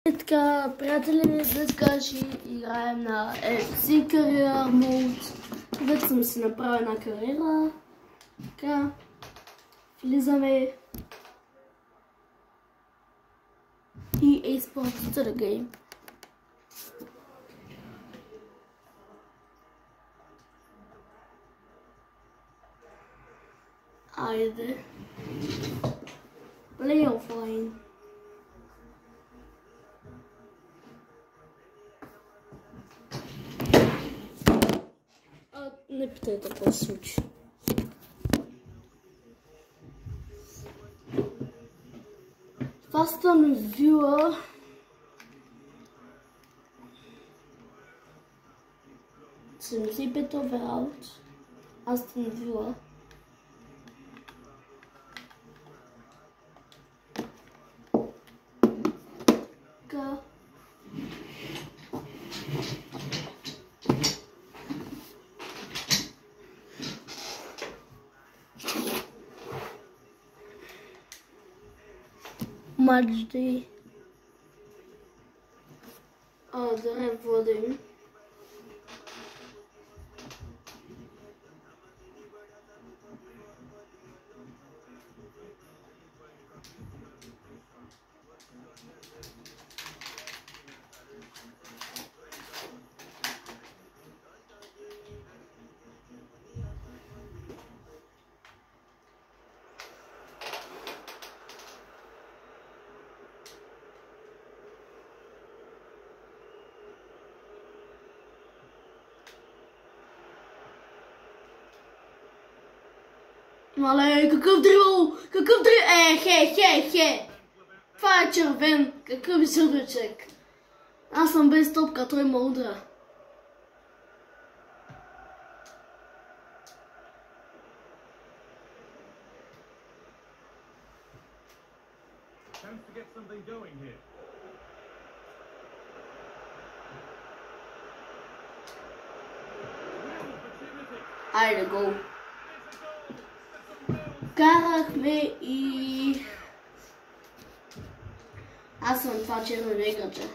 И така, приятели, днес ще играем на FC Career Mode. Вече съм си направил една кариера. Така, влизаме EA Sports to the game. Айде. Play offline. Не питайте какво се случи. Aston Villa. Съм бит овeraut. Aston Villa. Така. Match day. Да не водим. Мале, какъв дрибъл! Какъв дрибъл! Хе! Това е червен! Какъв жълтъчек! Аз съм без топка, той ме удра. Айде, гол! Карахме и... Аз съм това черно играче.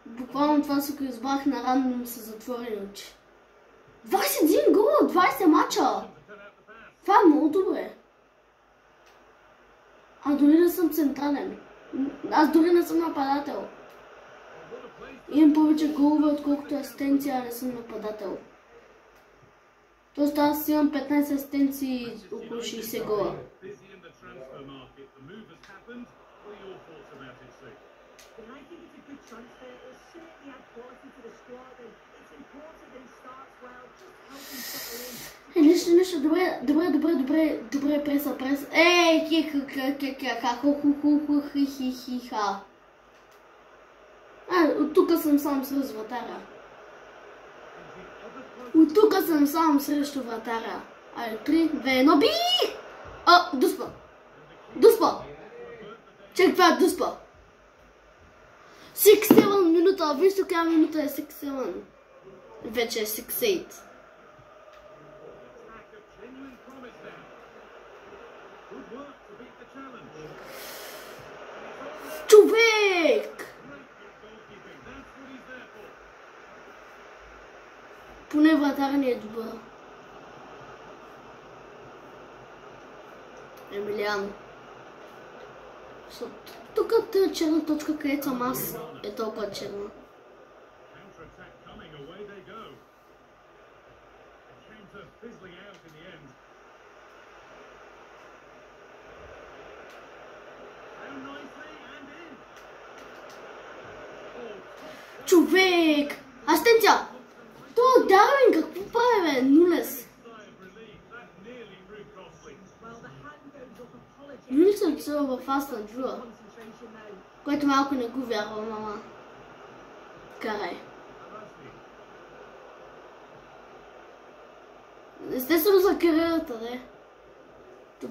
Буквално това се избрах на рано му се затвори очи. 21 гола, 20 мача! Това е много добре. А дори не съм централен. Аз дори не съм нападател. Имам повече голове, отколкото асистенция, а не съм нападател. Тоест аз имам 15 асистенции и около 60 гола. Нищо, добре, преса. Ей, хи-ха. От тук съм сам срещу вратаря. От тук съм сам срещу вратаря. Айде, 3, 2, 1, би! Дуспа! Чек, това е дуспа. 6-7 минута, вижте коя минута е 6-7. Вече е 6-8. Човек! Поне вратаря не е добър. Емилиано. Тук тази черна точка, където съм аз, е толкова черна. Човек! Асистенция! То Дарвин какво прави, бе? Нулес. Нулес е отсъл в Астон Вила. Което малко не го вярва, мама. Карай. Естествено за кариерата, не?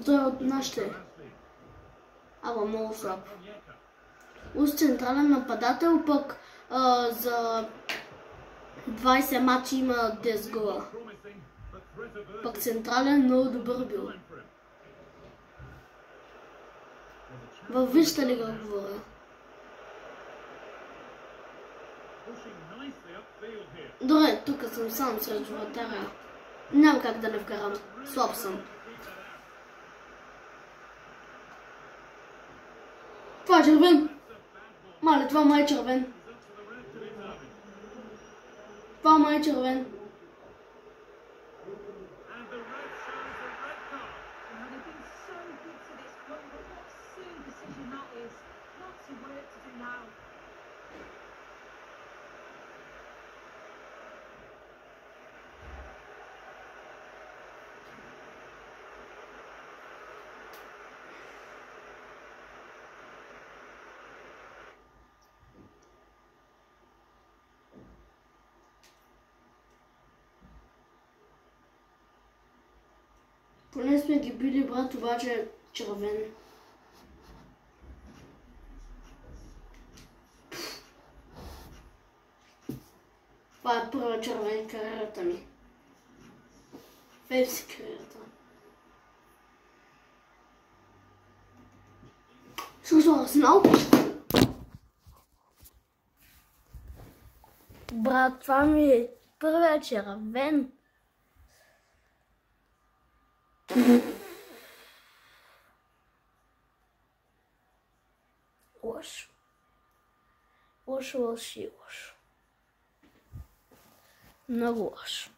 Той е от нашите. Ама много слаб. Уж централен нападател, пък за 20 матча има 10 гола. Пък централен много добър бил. Във вижте ли го говоря? Добре, тук съм сам срещу вратаря. Няма как да не вкарам. Слаб съм. Това е червен. Мале, това май е червен. Това май е червен. Поне сме ги били, брат, обаче е червен. Това е първа червен кариерата ми. Фейси кариерата. Слушай, Арсенал? Брат, това ми е първия червен. Лошо. Лошо. Много лошо.